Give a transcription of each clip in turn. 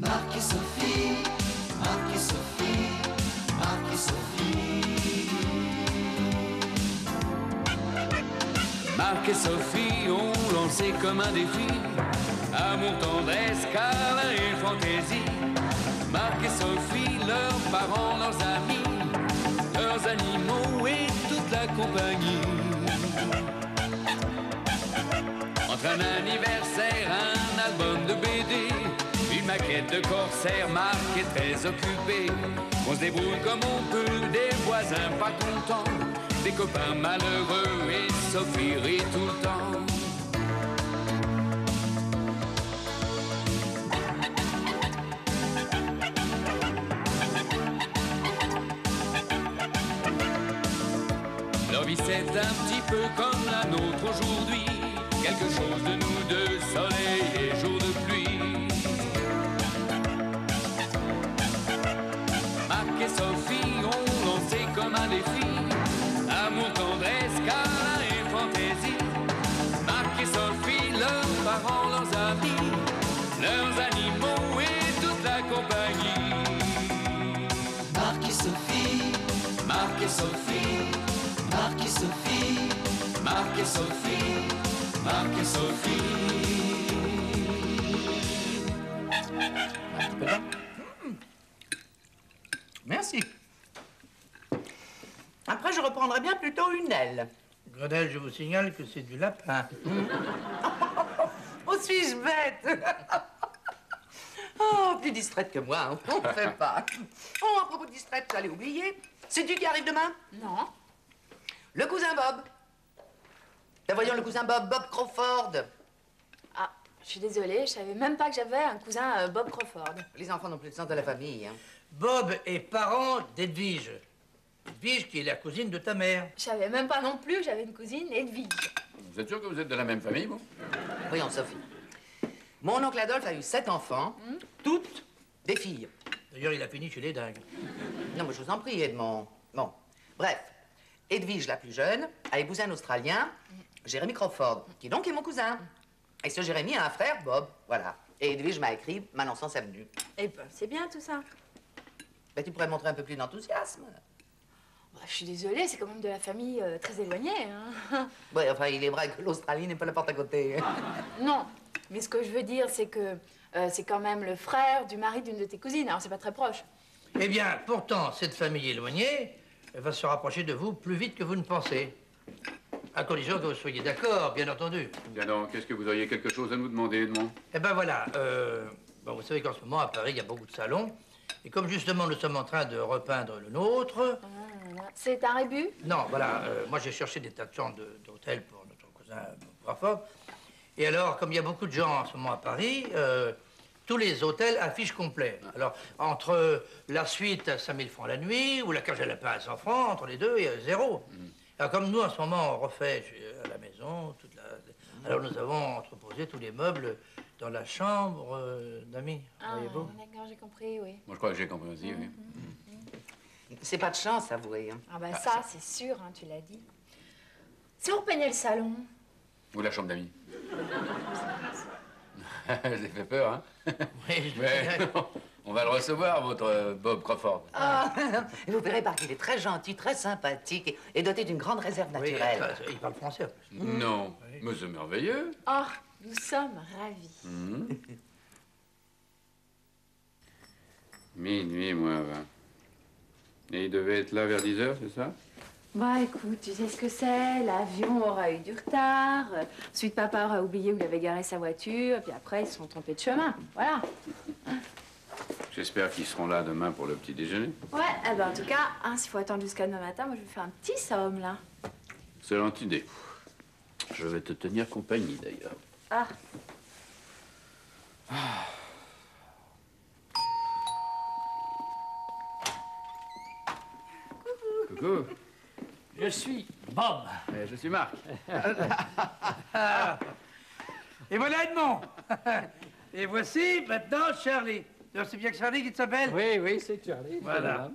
Marc et Sophie, Marc et Sophie, Marc et Sophie. Marc et Sophie ont lancé comme un défi amour, tendresse, câlin et fantaisie. Marc et Sophie, leurs parents, leurs amis, leurs animaux et toute la compagnie. Entre un anniversaire, un album de BD, une maquette de corsaire, Marc est très occupé. On se débrouille comme on peut, des voisins pas contents, des copains malheureux et Sophie rit tout le temps. Leur vie c'est un petit peu comme la nôtre aujourd'hui, quelque chose de nous deux, soleil et jour de pluie. Marc et Sophie ont lancé comme un défi amour, tendresse, câlin et fantaisie. Marc et Sophie, leurs parents, leurs amis, leurs animaux et toute la compagnie. Marc et Sophie, Marc et Sophie, Marc et Sophie, Marc et Sophie, Marc et Sophie. Merci. Après, je reprendrai bien plutôt une aile. Grenelle, je vous signale que c'est du lapin. Oh, suis-je bête? Oh, plus distraite que moi, hein. On ne fait pas. Oh, à propos de distraite, j'allais oublier. C'est-tu qui arrive demain? Non. Le cousin Bob. Ben voyons le cousin Bob, Bob Crawford. Ah, je suis désolée, je savais même pas que j'avais un cousin Bob Crawford. Les enfants n'ont plus de sens de la famille, hein. Bob est parent d'Edwige. Edwige qui est la cousine de ta mère. Je savais même pas non plus que j'avais une cousine Edwige. Vous êtes sûr que vous êtes de la même famille, vous? Voyons, Sophie. Mon oncle Adolphe a eu 7 enfants, toutes des filles. D'ailleurs, il a fini chez les dingues. Non, mais je vous en prie, Edmond. Bon, bref. Edwige, la plus jeune, a épousé un Australien, Jérémy Crawford, qui donc est mon cousin. Et ce Jérémy a un frère, Bob, voilà. Et Edwige m'a écrit, m'annonçant sa venue. Eh ben, c'est bien tout ça. Ben, tu pourrais montrer un peu plus d'enthousiasme. Bah, je suis désolée, c'est quand même de la famille très éloignée. Hein. Ouais, enfin, il est vrai que l'Australie n'est pas la porte à côté. Non, mais ce que je veux dire, c'est que c'est quand même le frère du mari d'une de tes cousines, alors c'est pas très proche. Eh bien, pourtant, cette famille éloignée va se rapprocher de vous plus vite que vous ne pensez. À condition que vous soyez d'accord, bien entendu. Bien donc, est-ce que vous auriez quelque chose à nous demander, Edmond? Eh ben voilà, bon, vous savez qu'en ce moment, à Paris, il y a beaucoup de salons. Et comme justement, nous sommes en train de repeindre le nôtre... C'est un rébut? Non, voilà, moi j'ai cherché des tas de chambres d'hôtel pour notre cousin Crawford. Et alors, comme il y a beaucoup de gens en ce moment à Paris, tous les hôtels affichent complet. Alors, entre la suite à 5 000 francs la nuit ou la cage à lapin à 100 francs, entre les deux, il y a 0. Alors, comme nous, en ce moment, on refait à la maison, alors nous avons entreposé tous les meubles dans la chambre d'amis, Ah, voyez-vous. d'accord, j'ai compris, oui. Moi, je crois que j'ai compris aussi, oui. C'est pas de chance, avouez. Hein. Ah ben ça, c'est sûr, hein, tu l'as dit. Si on repeignait le salon? Ou la chambre d'amis. Je l'ai fait peur, hein? Oui, Mais non, on va le recevoir, votre Bob Crawford. Ah, et vous verrez par qu'il est très gentil, très sympathique et doté d'une grande réserve Oui, naturelle. il parle français en plus. Non, mais c'est merveilleux. Oh, nous sommes ravis. Minuit, moins 20. Et il devait être là vers 10 heures, c'est ça? Bah écoute, tu sais ce que c'est, l'avion aura eu du retard, ensuite papa aura oublié où il avait garé sa voiture, puis après ils se sont trompés de chemin, voilà. J'espère qu'ils seront là demain pour le petit déjeuner. Ouais, eh ben en tout cas, hein, s'il faut attendre jusqu'à demain matin, moi je vais faire un petit somme là. Excellente idée. Je vais te tenir compagnie, d'ailleurs. Ah. Coucou. Je suis Bob. Je suis Marc. Et voilà Edmond. Et voici maintenant Charlie. Alors, c'est bien que Charlie qui t'appelle? Oui, oui, c'est Charlie. Voilà.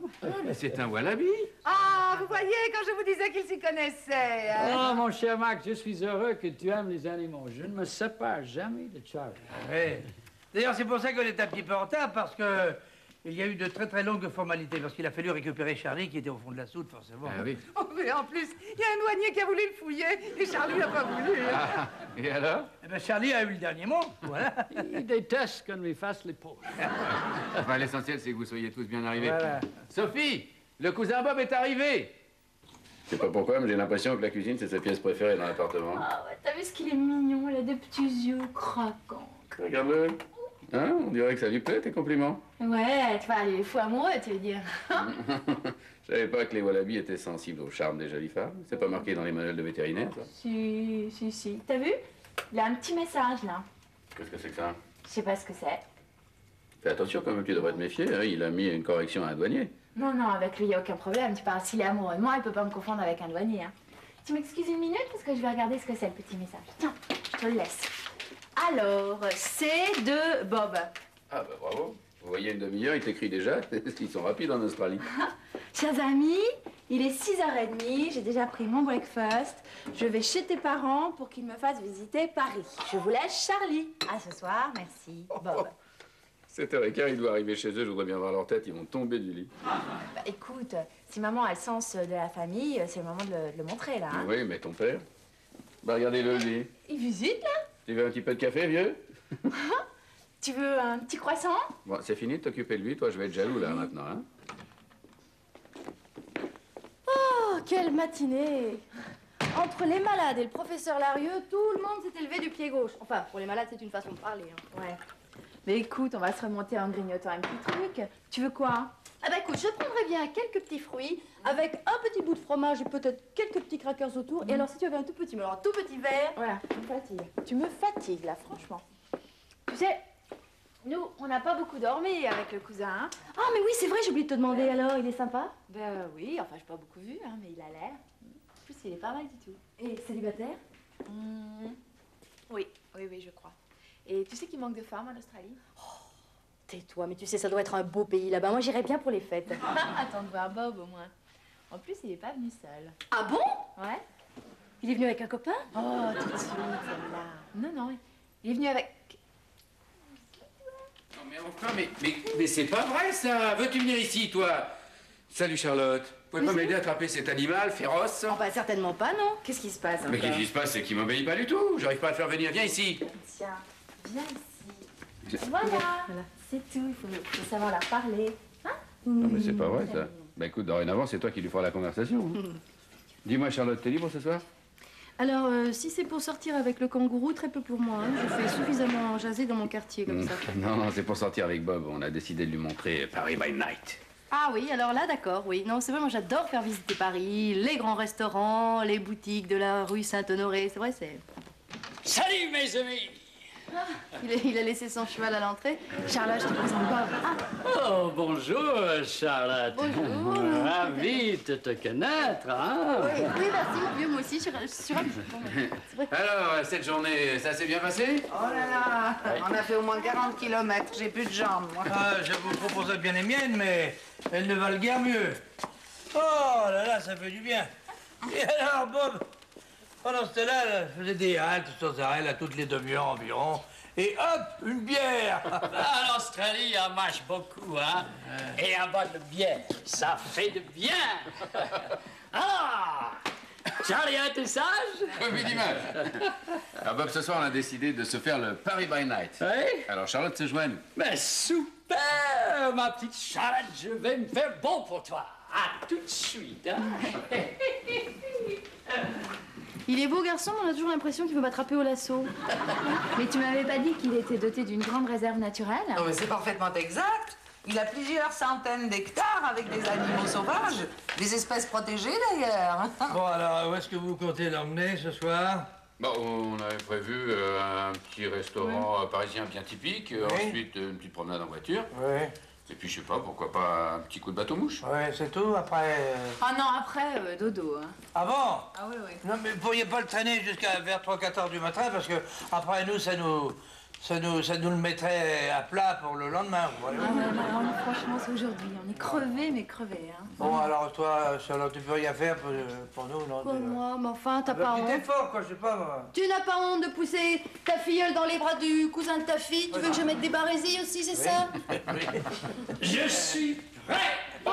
Mais c'est un wallaby. Ah, vous voyez, quand je vous disais qu'il s'y connaissait. Hein? Oh, mon cher Max, je suis heureux que tu aimes les animaux. Je ne me sépare jamais de Charlie. Oui. D'ailleurs, c'est pour ça qu'on est un petit peu en retard, parce que il y a eu de très très longues formalités, parce qu'il a fallu récupérer Charlie, qui était au fond de la soute, forcément. Ah oui. Oh, mais en plus, il y a un douanier qui a voulu le fouiller et Charlie n'a pas voulu. Ah, et alors? Eh ben, Charlie a eu le dernier mot, voilà. Il déteste qu'on lui fasse les poches. Enfin, l'essentiel, c'est que vous soyez tous bien arrivés. Voilà. Sophie, le cousin Bob est arrivé. Je sais pas pourquoi, mais j'ai l'impression que la cuisine, c'est sa pièce préférée dans l'appartement. Ah ouais, t'as vu ce qu'il est mignon, il a des petits yeux craquants. Regarde-le. Hein? On dirait que ça lui plaît, tes compliments. Ouais, tu vois, il est fou amoureux, tu veux dire. Je savais pas que les wallabies étaient sensibles au charme des jolies femmes. C'est pas marqué dans les manuels de vétérinaire, ça. Si. T'as vu? Il a un petit message, là. Qu'est-ce que c'est que ça? Je sais pas ce que c'est. Fais attention quand même, tu devrais te méfier. Hein. Il a mis une correction à un douanier. Non, avec lui, il n'y a aucun problème. Tu parles, s'il est amoureux de moi, il peut pas me confondre avec un douanier. Hein. Tu m'excuses une minute parce que je vais regarder ce que c'est, le petit message. Tiens, je te le laisse. Alors, c'est de Bob. Ah bah bravo. Vous voyez, une demi-heure, il t'écrit déjà. Ils sont rapides en Australie. Chers amis, il est 6h30, j'ai déjà pris mon breakfast. Je vais chez tes parents pour qu'ils me fassent visiter Paris. Je vous laisse Charlie. À ce soir, merci. Bob. 7h15, il doit arriver chez eux, je voudrais bien voir leur tête, ils vont tomber du lit. Bah, écoute, si maman a le sens de la famille, c'est le moment de le montrer, là. Hein. Oui, mais ton père? Bah regardez-le, lui. Il visite, là? Tu veux un petit peu de café, vieux? Tu veux un petit croissant? Bon, c'est fini de t'occuper de lui, toi, je vais être jaloux, là, maintenant, hein? Oh, quelle matinée! Entre les malades et le professeur Larieux, tout le monde s'est élevé du pied gauche. Enfin, pour les malades, c'est une façon de parler. Hein. Ouais. Mais écoute, on va se remonter en grignotant un petit truc. Tu veux quoi? Ah bah écoute, je prendrais bien quelques petits fruits avec un petit bout de fromage et peut-être quelques petits crackers autour. Et alors si tu avais un tout petit, mais alors un tout petit verre. Voilà, tu me fatigues. Tu me fatigues là, franchement. Tu sais, nous, on n'a pas beaucoup dormi avec le cousin. Hein? Ah mais oui, c'est vrai, j'ai oublié de te demander alors, il est sympa? Ben oui, enfin, je n'ai pas beaucoup vu, hein, mais il a l'air. En plus, il est pas mal du tout. Et célibataire? Oui, je crois. Et tu sais qu'il manque de femmes en Australie? Tais-toi, mais tu sais, ça doit être un beau pays là-bas. Moi, j'irais bien pour les fêtes. Attends de voir Bob au moins. En plus, il n'est pas venu seul. Ah bon? Ouais. Il est venu avec un copain? Oh, tout de suite, celle-là. Non, il est venu avec... Non, mais enfin, mais c'est pas vrai, ça! Veux-tu venir ici, toi? Salut, Charlotte. Vous pouvez pas m'aider à attraper cet animal féroce? Oh bah certainement pas, non. Qu'est-ce qui se passe Mais encore? qu'est-ce qui se passe? C'est qu'il m'obéit pas du tout. J'arrive pas à le faire venir. Viens ici. Tiens, viens ici. Voilà. C'est tout, il faut savoir leur parler. Hein? Non, mais c'est pas vrai, ça. Bah écoute, dorénavant, c'est toi qui lui feras la conversation. Hein. Dis-moi, Charlotte, t'es libre ce soir? Alors, si c'est pour sortir avec le kangourou, très peu pour moi. Hein. Je fais suffisamment jaser dans mon quartier comme ça. Non, c'est pour sortir avec Bob. On a décidé de lui montrer Paris by Night. Ah oui, alors là, d'accord, oui. Non, c'est vrai, moi j'adore faire visiter Paris, les grands restaurants, les boutiques de la rue Saint-Honoré. C'est vrai, c'est... Salut, mes amis! Il a laissé son cheval à l'entrée. Charlotte, je te présente Bob. Ah, Oh, bonjour, Charlotte. Bonjour. Ravi de te connaître, hein? oui, merci, mon vieux, moi aussi, je suis ravie. Bon, c'est vrai. Alors, cette journée, ça s'est bien passé? Oh là là, on a fait au moins 40 km, j'ai plus de jambes, moi. Ah, je vous proposerais bien les miennes, mais elles ne valent guère mieux. Oh là là, ça fait du bien. Et alors, Bob, pendant ce temps-là, je faisais des haltes sans arrêt, là, toutes les demi-heures environ. Et hop, une bière. Ah, l'Australie en marche beaucoup, hein? Et un bol de bière, ça fait de bien. Ah! Charlie a été sage? Oui, d'image. Alors, Bob, ce soir, on a décidé de se faire le Paris by Night. Oui? Alors, Charlotte se joigne. Mais super, ma petite Charlotte, je vais me faire bon pour toi. À tout de suite, hein? Il est beau garçon, mais on a toujours l'impression qu'il veut m'attraper au lasso. Mais tu m'avais pas dit qu'il était doté d'une grande réserve naturelle? Non, mais c'est parfaitement exact. Il a plusieurs centaines d'hectares avec des animaux sauvages, des espèces protégées d'ailleurs. Bon, alors, où est-ce que vous comptez l'emmener ce soir? Bon, on avait prévu un petit restaurant parisien bien typique. Ensuite, une petite promenade en voiture. Oui. Et puis, je sais pas, pourquoi pas un petit coup de bateau-mouche? Oui, c'est tout, après... Ah non, après, dodo. Hein. Ah bon? Ah oui. Non, mais vous pourriez pas le traîner jusqu'à vers 3-4 heures du matin, parce que après nous, ça Ça nous le mettrait à plat pour le lendemain, vous voyez. Ah ouais, non, franchement, c'est aujourd'hui. On est crevés, mais crevés, hein. Bon, alors toi, Charlotte, tu peux rien faire pour nous, non? Pour moi, mais enfin, t'as pas Un petit honte. effort, quoi, je sais pas, moi. Tu n'as pas honte de pousser ta filleule dans les bras du cousin de ta fille? Tu veux que je mette des barésies aussi, c'est ça? Je suis prêt. Oh.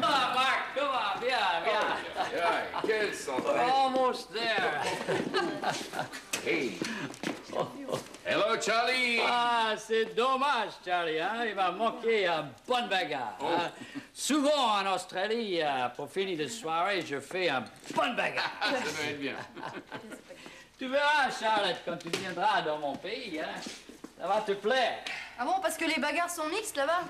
Ah, Marc, comment? Viens, viens. Quelle santé. Oh, mon ster. Hey. Hello, Charlie. Ah, c'est dommage, Charlie, hein? Il m'a manqué une bonne bagarre. Hein? Souvent, en Australie, pour finir de soirée, je fais une bonne bagarre. Ça doit être bien. Tu verras, Charlotte, quand tu viendras dans mon pays, hein? Ça va te plaire. Ah bon, parce que les bagarres sont mixtes là-bas?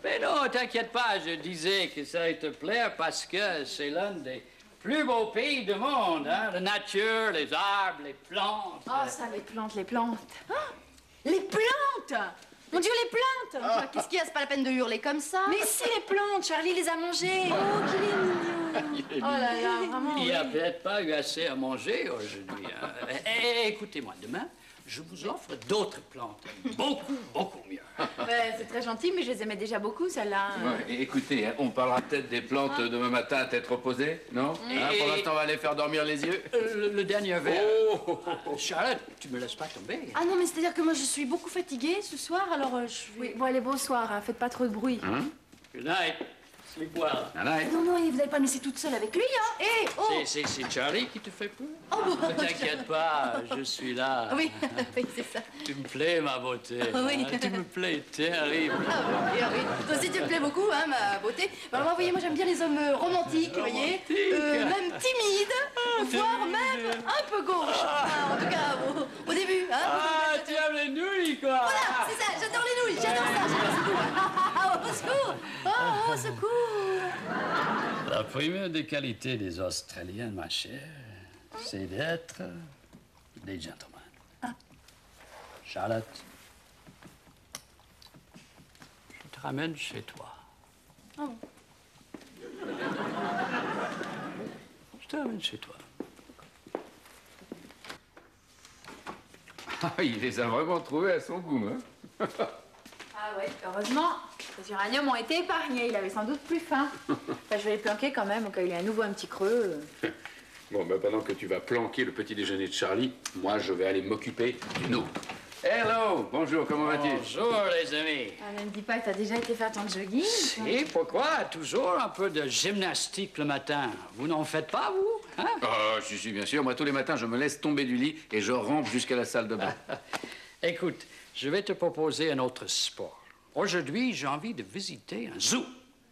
Mais non, t'inquiète pas, je disais que ça allait te plaire parce que c'est l'un des plus beaux pays du monde, hein? La nature, les arbres, les plantes. Oh, ça, les plantes, les plantes. Les plantes! Mon Dieu, les plantes! Qu'est-ce qu'il y a? C'est pas la peine de hurler comme ça. Mais si, les plantes, Charlie les a mangées. Oh, qu'il est mignon. Oh là là, vraiment. Il n'y a peut-être pas eu assez à manger aujourd'hui. Hein? Écoutez-moi, demain, je vous offre d'autres plantes. Beaucoup, beaucoup mieux. Ouais, c'est très gentil, mais je les aimais déjà beaucoup, celles-là. Ouais, écoutez, hein, on parlera peut-être des plantes demain matin à tête reposée, non? Hein, pour l'instant, on va les faire dormir les yeux. Le dernier verre. Oh. Charlotte, tu me laisses pas tomber. Ah non, mais c'est-à-dire que moi, je suis beaucoup fatiguée ce soir, alors je vais... Oui, bon, allez, bonsoir, hein, faites pas trop de bruit. Hein? Good night. Sleep well. Night. Non, non, vous n'allez pas me laisser toute seule avec lui, hein? Hé, oh! C'est Charlie qui te fait peur? Oh, bon. Ne t'inquiète pas, je suis là. Oui, oui, c'est ça. Tu me plais, ma beauté. Oui. Hein, tu me plais terrible. Ah oui, ah oui. Toi aussi, tu me plais beaucoup, hein, ma beauté. Alors, moi, vous voyez, moi, j'aime bien les hommes romantiques, vous voyez. Même timides, voire même un peu gauches. Enfin, en tout cas, au début, hein. Ah, tu aimes les nouilles, quoi. Voilà, c'est ça, j'adore les nouilles, j'adore ça, j'adore ce goût. Au secours! Oh, au secours! La première des qualités des Australiens, ma chère, c'est d'être des gentlemen. Charlotte, je te ramène chez toi. Ah bon? Je te ramène chez toi. Ah, il les a vraiment trouvés à son goût, hein? Ah ouais, heureusement, les uraniums ont été épargnés. Il avait sans doute plus faim. Enfin, je vais les planquer quand même, au cas où il y a à nouveau un petit creux. Bon, ben pendant que tu vas planquer le petit déjeuner de Charlie, moi, je vais aller m'occuper du nôtre. Hello! Bonjour, comment vas-tu? Bonjour, les amis. Ah, ne me dis pas que t'as déjà été faire ton jogging. Et pourquoi toujours un peu de gymnastique le matin? Vous n'en faites pas, vous? Hein? Ah, si, bien sûr. Moi, tous les matins, je me laisse tomber du lit et je rampe jusqu'à la salle de bain. Écoute, je vais te proposer un autre sport. Aujourd'hui, j'ai envie de visiter un zoo.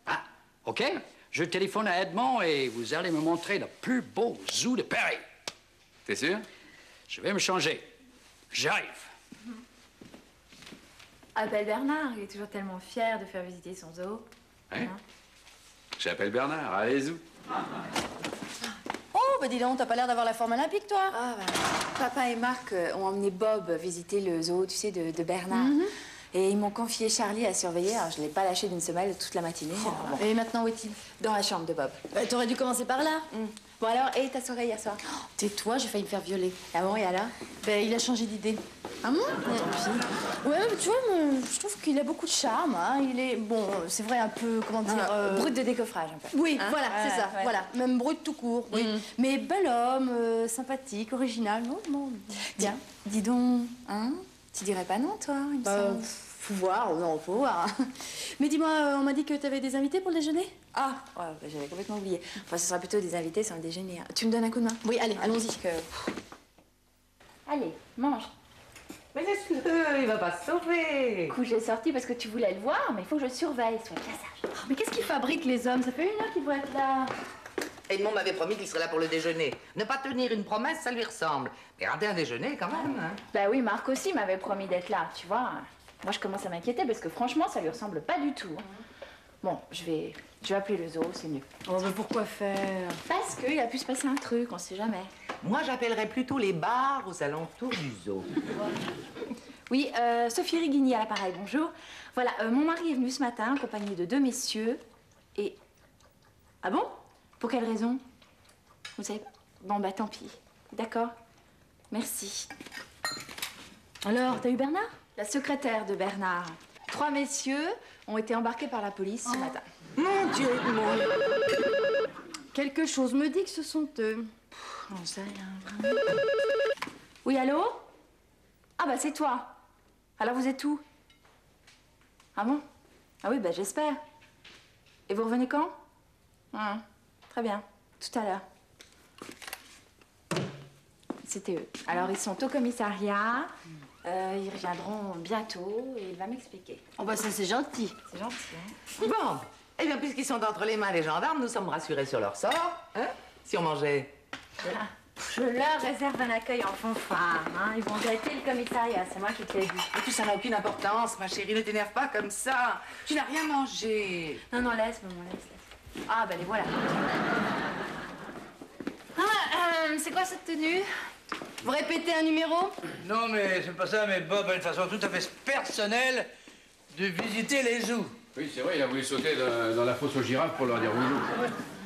Ah, OK? Je téléphone à Edmond et vous allez me montrer le plus beau zoo de Paris. T'es sûr? Je vais me changer. J'arrive. Appelle Bernard, il est toujours tellement fier de faire visiter son zoo. Hein? J'appelle Bernard, allez-y. Oh, bah dis donc, t'as pas l'air d'avoir la forme olympique, toi. Ah, bah, papa et Marc ont emmené Bob visiter le zoo, tu sais, de Bernard. Et ils m'ont confié Charlie à surveiller. Alors, je l'ai pas lâché d'une semelle toute la matinée. Alors, bon. Et maintenant, où est-il? Dans la chambre de Bob. T'aurais dû commencer par là. Bon, alors, et ta soirée hier soir? Tais-toi, j'ai failli me faire violer. Ah bon, et alors? Ben, il a changé d'idée. Ah bon? Ouais, mais tu vois, je trouve qu'il a beaucoup de charme. Hein. Il est, bon, c'est vrai, un peu, comment dire... Brut de décoffrage, un peu. Oui, Hein? voilà, Ouais, c'est ça, ouais. voilà. Même brut tout court, oui. Mais bel homme, sympathique, original, non, bien. Dis donc, hein? Tu dirais pas non, toi, il me semble. Faut voir, non, faut voir. Mais dis-moi, on m'a dit que t'avais des invités pour le déjeuner? Ah, ouais, bah, j'avais complètement oublié. Enfin, ce sera plutôt des invités sans le déjeuner. Hein. Tu me donnes un coup de main? Oui, allez, allons-y. Allez, mange. Mais laisse-le, il va pas se sauver. Coup, j'ai sorti parce que tu voulais le voir, mais il faut que je surveille, sois bien sage. Oh, mais qu'est-ce qu'ils fabriquent, les hommes? Ça fait 1 heure qu'ils vont être là. Edmond m'avait promis qu'il serait là pour le déjeuner. Ne pas tenir une promesse, ça lui ressemble. Mais rater un déjeuner, quand même, hein. Bah oui, Marc aussi m'avait promis d'être là, tu vois. Moi, je commence à m'inquiéter parce que franchement, ça lui ressemble pas du tout. Bon, je vais appeler le zoo, c'est mieux. Oh, mais pourquoi faire? Parce qu'il a pu se passer un truc, on sait jamais. Moi, j'appellerais plutôt les bars aux alentours du zoo. Oui, Sophie Riguigny à l'appareil, bonjour. Voilà, mon mari est venu ce matin, accompagné de 2 messieurs, et... Ah bon? Pour quelle raison? Vous savez... Bon, bah tant pis. D'accord. Merci. Alors, t'as eu Bernard? La secrétaire de Bernard. 3 messieurs ont été embarqués par la police ce matin. Mon Dieu, mon... Quelque chose me dit que ce sont eux. J'en sais rien, vraiment. Oui, allô? Ah bah c'est toi. Alors vous êtes où? Ah bon? Ah oui, bah j'espère. Et vous revenez quand? Ah, très bien. Tout à l'heure. C'était eux. Alors ils sont au commissariat. Ils reviendront bientôt et il va m'expliquer. Oh bah ça c'est gentil. C'est gentil, hein? Bon, eh bien, puisqu'ils sont entre les mains des gendarmes, nous sommes rassurés sur leur sort. Hein? Si on mangeait... Je leur réserve un accueil en fanfare. Hein. Ils vont gâter le commissariat, c'est moi qui te l'ai dit. Et tout ça n'a aucune importance, ma chérie, ne t'énerve pas comme ça. Tu n'as rien mangé. Non, non, laisse, maman, laisse. Ah, ben les voilà. Ah, c'est quoi cette tenue? Vous répétez un numéro? Non, mais c'est pas ça, mais Bob a une façon tout à fait personnelle de visiter les zoos. Oui, c'est vrai, il a voulu sauter dans la fosse aux girafes pour leur dire bonjour.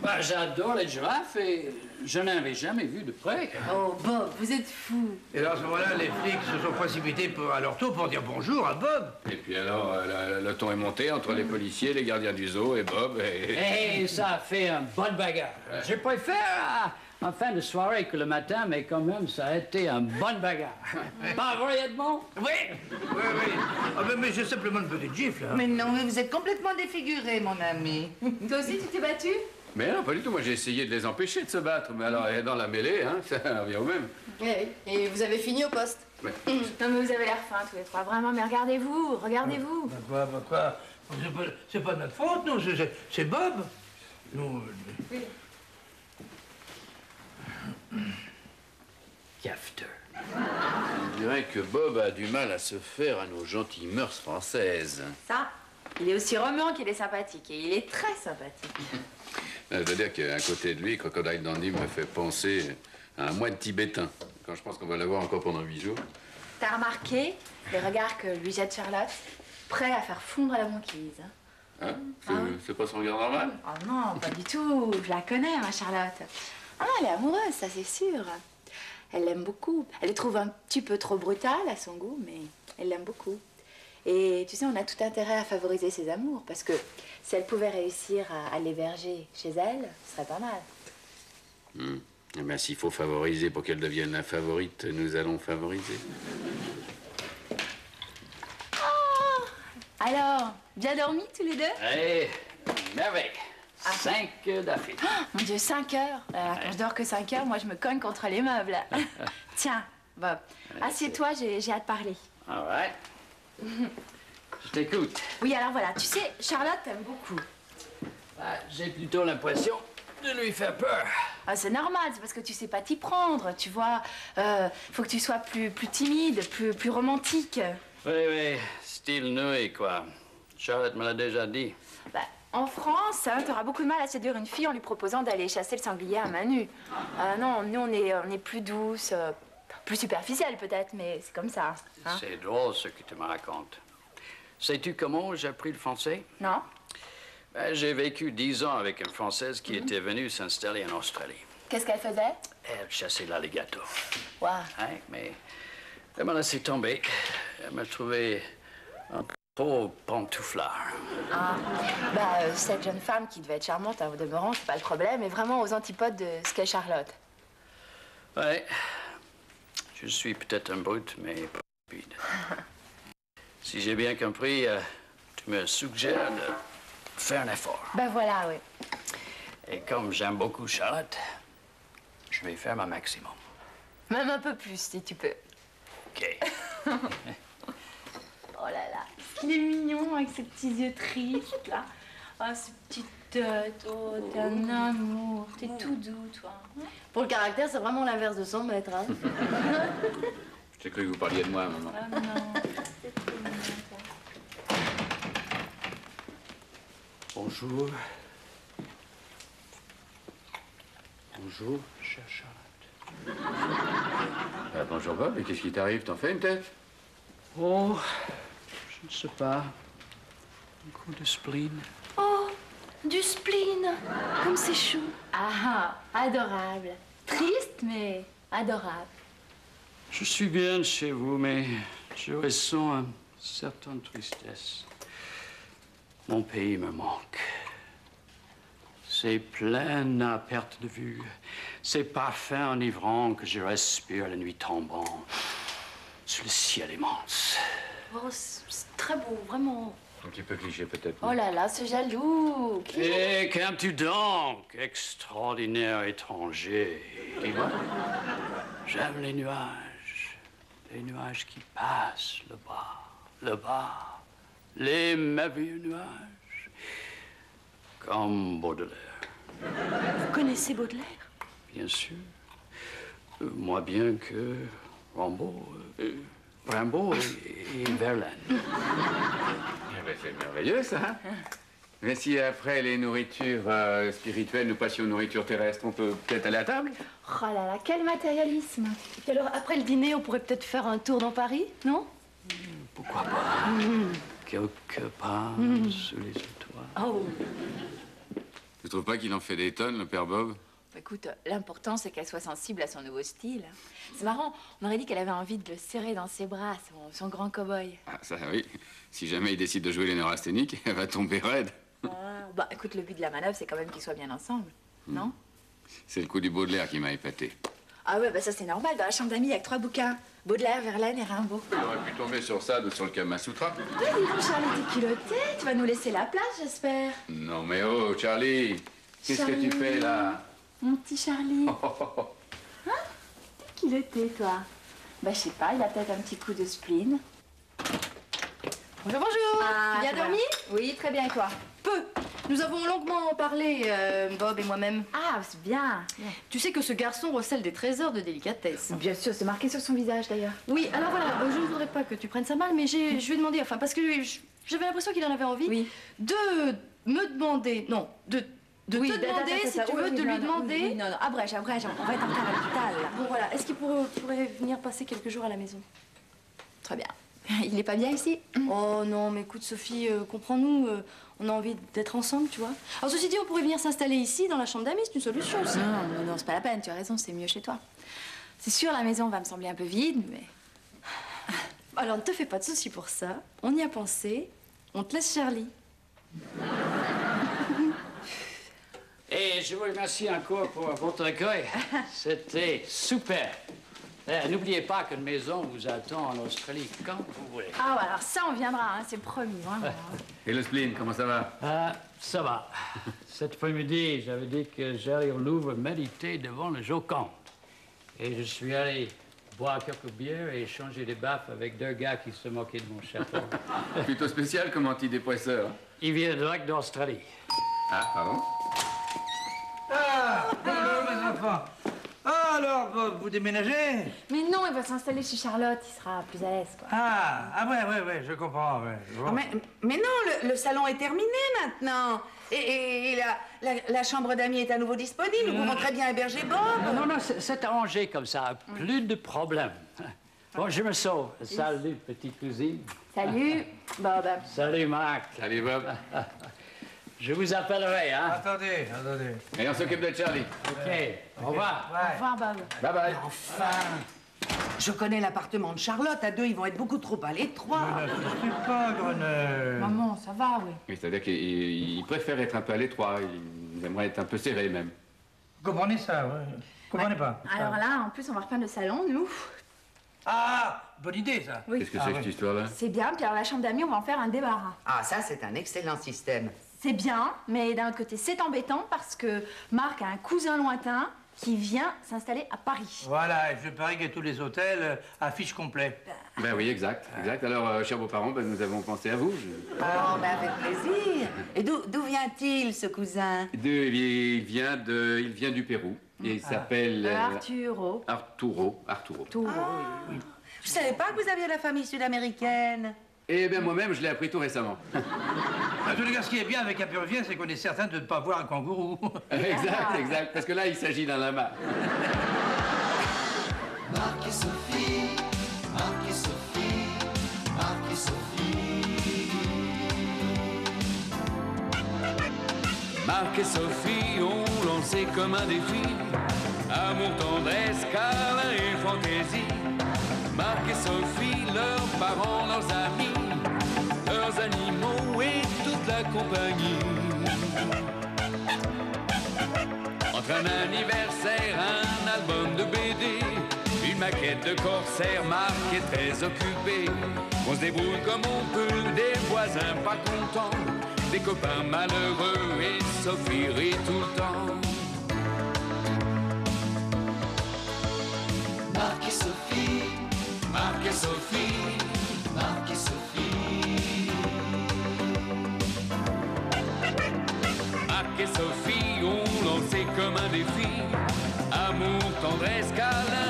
Bah, j'adore les girafes et je n'avais jamais vu de près. Oh, Bob, vous êtes fou. Et alors, à ce moment-là, les flics se sont précipités à leur tour pour dire bonjour à Bob. Et puis alors, le ton est monté entre les policiers, les gardiens du zoo et Bob et... Et ça a fait une bonne bagarre. Je préfère en fin de soirée que le matin, mais quand même, ça a été une bonne bagarre. Pas vrai, Edmond? Oui, oui, oui. Ah, mais j'ai simplement une petite gifle. Hein. Mais non, mais vous êtes complètement défiguré, mon ami. Toi aussi, tu t'es battu? Mais non, pas du tout. Moi, j'ai essayé de les empêcher de se battre. Mais alors, dans la mêlée, hein, ça revient au même. Oui, et vous avez fini au poste. Ouais. Non, mais vous avez l'air fins tous les trois, vraiment, mais regardez-vous, regardez-vous. Bah quoi C'est pas de notre faute, nous, c'est Bob. Nous... Oui. Cafeteur. On dirait que Bob a du mal à se faire à nos gentilles mœurs françaises. Ça, il est aussi roman qu'il est sympathique, et il est très sympathique. Je veux dire qu'à côté de lui, Crocodile Dundee me fait penser à un moine tibétain. Quand je pense qu'on va l'avoir encore pendant 8 jours. T'as remarqué les regards que lui jette Charlotte? Prêt à faire fondre la banquise. Hein? C'est pas son regard normal? Oh non, pas du tout. Je la connais, ma Charlotte. Ah non, elle est amoureuse, ça c'est sûr. Elle l'aime beaucoup. Elle le trouve un petit peu trop brutale à son goût, mais elle l'aime beaucoup. Et tu sais, on a tout intérêt à favoriser ses amours, parce que si elle pouvait réussir à l'héberger chez elle, ce serait pas mal. Eh bien, s'il faut favoriser pour qu'elle devienne la favorite, nous allons favoriser. Oh! Alors, bien dormi tous les deux? Eh, merveille. 5 d'affilée. Oh, mon Dieu, 5 heures. Quand je dors que 5 heures, moi je me cogne contre les meubles. Tiens, Bob, assieds-toi, j'ai à te parler. All right. Je t'écoute. Oui, alors voilà, tu sais, Charlotte t'aime beaucoup. J'ai plutôt l'impression de lui faire peur. Ah, c'est normal, c'est parce que tu sais pas t'y prendre, tu vois. Faut que tu sois plus timide, plus romantique. Oui, style Noé, quoi. Charlotte me l'a déjà dit. Bah, en France, hein, t'auras beaucoup de mal à séduire une fille en lui proposant d'aller chasser le sanglier à main nue. Non, nous, on est plus douce, plus superficielle peut-être, mais c'est comme ça. Hein? C'est drôle ce que tu me racontes. Sais-tu comment j'ai appris le français? Non? Ben, j'ai vécu 10 ans avec une Française qui était venue s'installer en Australie. Qu'est-ce qu'elle faisait? Elle chassait l'alligator. Wow. Hein, mais elle m'a laissé tomber. Elle m'a trouvé un trop pantouflard. Ah, bah, cette jeune femme qui devait être charmante, hein, au demeurant, c'est pas le problème, mais vraiment aux antipodes de ce qu'est Charlotte. Ouais. Je suis peut-être un brute, mais pas stupide. Si j'ai bien compris, tu me suggères de faire un effort. Ben voilà, oui. Et comme j'aime beaucoup Charlotte, je vais faire ma maximum. Même un peu plus, si tu peux. OK. Oh là là, il est mignon avec ses petits yeux tristes, là. Oh, ses petites têtes. Oh, t'es un amour. T'es tout doux, toi. Pour le caractère, c'est vraiment l'inverse de son maître. Hein. J'ai cru que vous parliez de moi, maman. Ah non, c'est trop mignon, toi. Bonjour. Bonjour, chère Charlotte. Bonjour Bob, et qu'est-ce qui t'arrive? T'en fais une tête? Oh, je ne sais pas. Un coup de spleen. Oh, du spleen. Comme c'est chou. Ah, adorable. Triste, mais adorable. Je suis bien chez vous, mais je ressens une certaine tristesse. Mon pays me manque. Ces plaines à perte de vue, ces parfums enivrants que je respire la nuit tombant sous le ciel immense. Oh, c'est très beau, vraiment. Un petit peu cliché peut-être. Oh là là, ce jaloux. Et qu'aimes-tu donc, extraordinaire étranger? Dis-moi. J'aime les nuages qui passent le bas, les merveilleux nuages, comme Baudelaire. Vous connaissez Baudelaire? Bien sûr. Moi bien que Rimbaud et Verlaine. Eh ben, c'est merveilleux, ça. Hein? Mais si après les nourritures spirituelles, nous passions aux nourritures terrestres, on peut peut-être aller à table? Oh là là, quel matérialisme. Et puis alors, après le dîner, on pourrait peut-être faire un tour dans Paris, non? Pourquoi pas? Quelque part sous les étoiles. Oh. Tu trouves pas qu'il en fait des tonnes, le père Bob? Écoute, l'important, c'est qu'elle soit sensible à son nouveau style. C'est marrant, on aurait dit qu'elle avait envie de le serrer dans ses bras, son grand cow-boy. Ah, ça, oui. Si jamais il décide de jouer les neurasthéniques, elle va tomber raide. Bah, écoute, le but de la manœuvre, c'est quand même qu'ils soient bien ensemble, non? C'est le coup du Baudelaire qui m'a épaté. Ah ouais, bah ça, c'est normal. Dans la chambre d'amis, il y a que 3 bouquins. Baudelaire, Verlaine et Rimbaud. On aurait pu tomber sur ça ou sur le Kama Sutra. Ah, dis donc, Charlie, t'es culotté. Tu vas nous laisser la place, j'espère. Non, mais oh, Charlie, qu'est-ce que tu fais, là? Mon petit Charlie. Hein? T'es culotté, toi. Bah, je sais pas, il a peut-être un petit coup de spleen. Bonjour, bonjour. Ah, Bien dormi? Oui, très bien, et toi? Peu. Nous avons longuement parlé, Bob et moi-même. Ah, c'est bien. Tu sais que ce garçon recèle des trésors de délicatesse. Bien sûr, c'est marqué sur son visage, d'ailleurs. Oui, alors voilà, je ne voudrais pas que tu prennes ça mal, mais je lui ai demandé, enfin, parce que j'avais l'impression qu'il en avait envie, Oui. de me demander, non, de te demander, si tu veux, de lui demander... Oui, non, abrège, on va être en retard à l'hôpital, là. Bon, voilà, est-ce qu'il pourrait venir passer quelques jours à la maison? Très bien. Il est pas bien ici? Oh non, mais écoute, Sophie, comprends-nous, on a envie d'être ensemble, tu vois. Alors, ceci dit, on pourrait venir s'installer ici, dans la chambre d'amis, c'est une solution aussi. Non, c'est pas la peine, tu as raison, c'est mieux chez toi. C'est sûr, la maison va me sembler un peu vide, mais... Alors, ne te fais pas de soucis pour ça, on y a pensé, on te laisse Charlie. Et je vous remercie encore pour votre accueil. C'était super. N'oubliez pas qu'une maison vous attend en Australie quand vous voulez. Ah ouais, alors ça, on viendra, hein, c'est promis, vraiment. Et le spleen, comment ça va? Ça va. Cet après-midi, j'avais dit que j'allais au Louvre méditer devant le Joconde. Et je suis allé boire quelques bières et échanger des baffes avec 2 gars qui se moquaient de mon chapeau. Plutôt spécial comme antidépresseur. Ils viennent direct d'Australie. Ah, pardon? Ah, bonjour mes enfants. Ah, alors, Bob, vous déménagez? Mais non, il va s'installer chez Charlotte, il sera plus à l'aise, quoi. Ouais, je comprends, ouais. Bon. Mais non, le salon est terminé maintenant. Et la chambre d'amis est à nouveau disponible. Nous pouvons très bien héberger Bob. Non, c'est arrangé comme ça. Plus de problème. Bon, je me sauve. Salut, petite cousine. Salut, Bob. Salut, Marc. Salut, Bob. Je vous appellerai, hein? Attendez. Et on s'occupe de Charlie. OK. Au revoir. Au revoir, Bob. Bye bye. Enfin, je connais l'appartement de Charlotte. À 2, ils vont être beaucoup trop à l'étroit. Ne t'occupe pas, Grenelle. Maman, ça va, oui. Oui, c'est-à-dire qu'il préfère être un peu à l'étroit. Il aimerait être un peu serré, même. Vous comprenez ça, ouais. Comprenez pas. Alors là, en plus, on va reprendre le salon, nous. Ah, bonne idée, ça. Oui. Qu'est-ce que c'est que cette histoire-là? C'est bien, puis alors la chambre d'amis, on va en faire un débarras. Ah, ça, c'est un excellent système. C'est bien, mais d'un autre côté, c'est embêtant parce que Marc a un cousin lointain qui vient s'installer à Paris. Voilà, et je parie que tous les hôtels affichent complet. Ben oui, exact. Alors, chers beaux-parents, nous avons pensé à vous. Oh, ben avec plaisir. Et d'où vient-il, ce cousin? Il vient du Pérou. Et il s'appelle... Arturo. Arturo. Oui. Je savais pas que vous aviez la famille sud-américaine. Eh bien, moi-même, je l'ai appris tout récemment. En tous les cas, ce qui est bien avec un Péruvien, c'est qu'on est certain de ne pas voir un kangourou. Exact. Parce que là, il s'agit d'un lama. Marc et Sophie, Marc et Sophie, Marc et Sophie. Marc et Sophie ont lancé comme un défi amour, tendresse, câlin et fantaisie. Marc et Sophie, leurs parents, leurs amis, leurs animaux et toute la compagnie. Entre un anniversaire, un album de BD, une maquette de corsaire, Marc est très occupé. On se débrouille comme on peut, des voisins pas contents, des copains malheureux et Sophie rit tout le temps. Marc et Sophie, Marc et Sophie, Marc et Sophie. Marc et Sophie ont lancé comme un défi, amour, tendresse, câlin